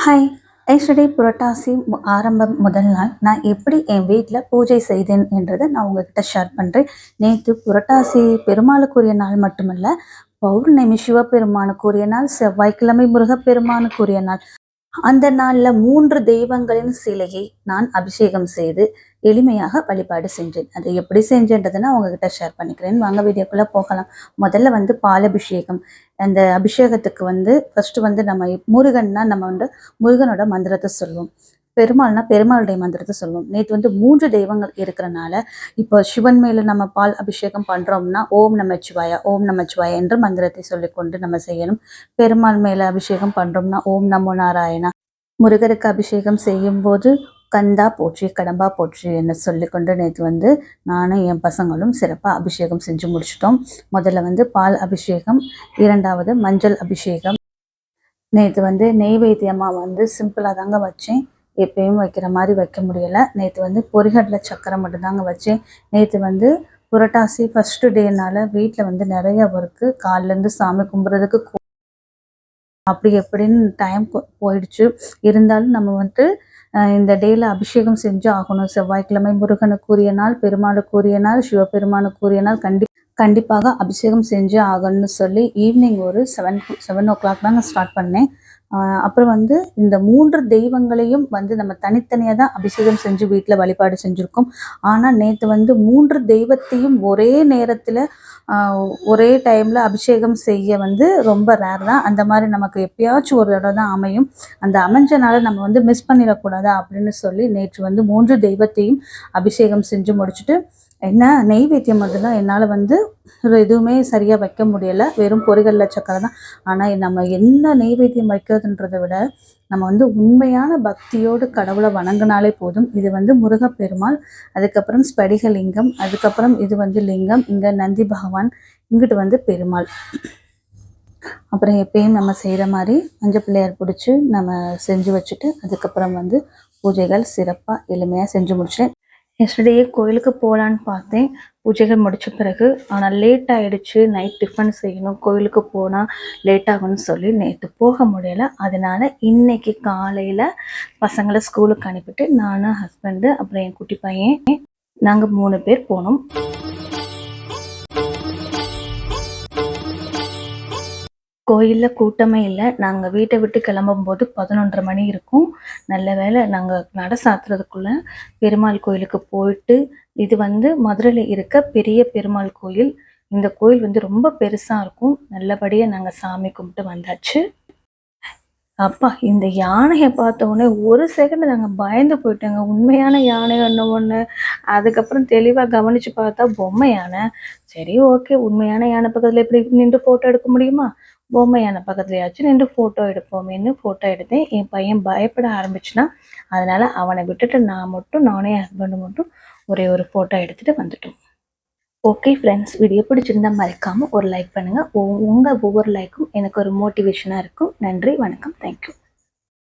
Hi! Yesterday புரட்டாசி ஆரம்பம் முதல் நாள் நான் எப்படி என் வீட்ல பூஜை செய்தேன் என்றத நான் உங்ககிட்ட ஷேர் பண்றேன். நேத்து புரட்டாசி பெருமாளுக்குரிய நாள் மட்டுமல்ல, பௌர்ணமி சிவபெருமானுக்குரிய நாள், செவ்வாய்க்கிழமை முருகப்பெருமானுக்குரிய நாள். அந்த நாள்ல 3 தெய்வங்களின் சிலையை நான் அபிஷேகம் செய்து எளிமையாக வழிபாடு செஞ்சேன். அதை எப்படி செஞ்சேன்றத நான் உங்ககிட்ட ஷேர் பண்ணிக்கிறேன். வாங்க வீடியோக்குள்ள போகலாம். முதல்ல பால் அபிஷேகம். அந்த அபிஷேகத்துக்கு ஃபர்ஸ்ட் நம்ம முருகன்னா நம்ம முருகனோட மந்திரத்தை சொல்லுவோம். பெருமாள்னா பெருமாளுடைய மந்திரத்தை சொல்லுவோம். நேற்று 3 தெய்வங்கள் இருக்கிறனால, இப்போ சிவன் மேல நம்ம பால் அபிஷேகம் பண்றோம்னா, ஓம் நமச்சிவாய, ஓம் நமச்சிவாய என்ற மந்திரத்தை சொல்லிக்கொண்டு நம்ம செய்யணும். பெருமாள் மேல அபிஷேகம் பண்றோம்னா, ஓம் நமோ நாராயணா. முருகருக்கு அபிஷேகம் செய்யும்போது கந்தா போற்றி, கடம்பா போற்றி என்ன சொல்லிக்கொண்டு நேற்று நானும் என் பசங்களும் சிறப்பாக அபிஷேகம் செஞ்சு முடிச்சிட்டோம். முதல்ல பால் அபிஷேகம், இரண்டாவது மஞ்சள் அபிஷேகம். நேற்று நெய்வேத்தியமாக சிம்பிளாக தாங்க வச்சேன். எப்பயும் வைக்கிற மாதிரி வைக்க முடியலை. நேற்று பொரிகடலை சக்கரை மட்டும்தாங்க வச்சேன். நேற்று புரட்டாசி ஃபர்ஸ்ட் டேனால வீட்டில் நிறைய ஒர்க்கு. காலிலேருந்து சாமி கும்பிட்றதுக்கு அப்படி எப்படின்னு டைம் போயிடுச்சு. இருந்தாலும் நம்ம இந்த டேயில் அபிஷேகம் செஞ்சு ஆகணும். செவ்வாய்க்கிழமை முருகனுக்குரிய நாள், பெருமாளுக்குரிய நாள், சிவபெருமானுக்குரிய நாள். கண்டிப்பாக அபிஷேகம் செஞ்சு ஆகணும்னு சொல்லி ஈவினிங் ஒரு 7 o'clock தாங்க ஸ்டார்ட் பண்ணேன். அப்புறம் இந்த 3 தெய்வங்களையும் நம்ம தனித்தனியாக தான் அபிஷேகம் செஞ்சு வீட்டில் வழிபாடு செஞ்சுருக்கோம். ஆனால் நேற்று 3 தெய்வத்தையும் ஒரே நேரத்தில் ஒரே டைமில் அபிஷேகம் செய்ய ரொம்ப ரேர் தான். அந்த மாதிரி நமக்கு எப்பயாச்சும் ஒரு தடவை தான் அமையும். அந்த அமைஞ்சனால நம்ம மிஸ் பண்ணிடக்கூடாது அப்படின்னு சொல்லி நேற்று 3 தெய்வத்தையும் அபிஷேகம் செஞ்சு முடிச்சுட்டு, என்ன நெய்வேத்தியம் மட்டும்தான் என்னால் எதுவுமே சரியாக வைக்க முடியலை. வெறும் பொரிகடலை சக்கரை தான். ஆனால் நம்ம என்ன நெய்வேத்தியம் வைக்கிறதுன்றதை விட நம்ம உண்மையான பக்தியோடு கடவுளை வணங்கினாலே போதும். இது முருகப்பெருமாள், அதுக்கப்புறம் ஸ்படிகலிங்கம், அதுக்கப்புறம் இது லிங்கம், இங்கே நந்தி பகவான், இங்கிட்டு பெருமாள். அப்புறம் எப்பயும் நம்ம செய்கிற மாதிரி மஞ்சள் பிள்ளையார் பிடிச்சி நம்ம செஞ்சு வச்சுட்டு, அதுக்கப்புறம் பூஜைகள் சிறப்பாக எளிமையாக செஞ்சு முடிச்சேன். எஸ்டர்டே கோயிலுக்கு போகலான்னு பார்த்தேன் பூஜைகள் முடித்த பிறகு. ஆனால் லேட் ஆகிடுச்சு. நைட் டிஃபன் செய்யணும், கோயிலுக்கு போனால் லேட் ஆகும்னு சொல்லி நேற்று போக முடியலை. அதனால் இன்றைக்கி காலையில் பசங்களை ஸ்கூலுக்கு அனுப்பிட்டு நானும் ஹஸ்பண்டு அப்புறம் என் குட்டி பையன் நாங்கள் 3 பேர் போனோம். கோயிலில் கூட்டமே இல்லை. நாங்கள் வீட்டை விட்டு கிளம்பும்போது 11:30 மணி இருக்கும். நல்ல வேளை நாங்கள் நட சாத்துறதுக்குள்ளே பெருமாள் கோயிலுக்கு போயிட்டு, இது மதுரையில் இருக்க பெரிய பெருமாள் கோயில். இந்த கோயில் ரொம்ப பெருசாக இருக்கும். நல்லபடியாக நாங்கள் சாமி கும்பிட்டு வந்தாச்சு. அப்பா, இந்த யானையை பார்த்தோன்னே ஒரு செகண்ட் நாங்கள் பயந்து போயிட்டோங்க. உண்மையான யானை ஒன்று. அதுக்கப்புறம் தெளிவாக கவனித்து பார்த்தா பொம்மை யானை. சரி, ஓகே, உண்மையான யானை பக்கத்தில் எப்படி நின்று ஃபோட்டோ எடுக்க முடியுமா? பொம்மை யானை பக்கத்துலையாச்சும் நின்று ஃபோட்டோ எடுப்போமேன்னு ஃபோட்டோ எடுத்தேன். என் பையன் பயப்பட ஆரம்பிச்சுனா, அதனால் அவனை விட்டுட்டு நானே ஹஸ்பண்டு மட்டும் ஒரே ஒரு ஃபோட்டோ எடுத்துகிட்டு வந்துட்டோம். ஓகே ஃப்ரெண்ட்ஸ், வீடியோ பிடிச்சிருந்தால் மறக்காமல் ஒரு லைக் பண்ணுங்கள். உங்கள் ஒவ்வொரு லைக்கும் எனக்கு ஒரு மோட்டிவேஷனாக இருக்கும். நன்றி, வணக்கம், தேங்க்யூ.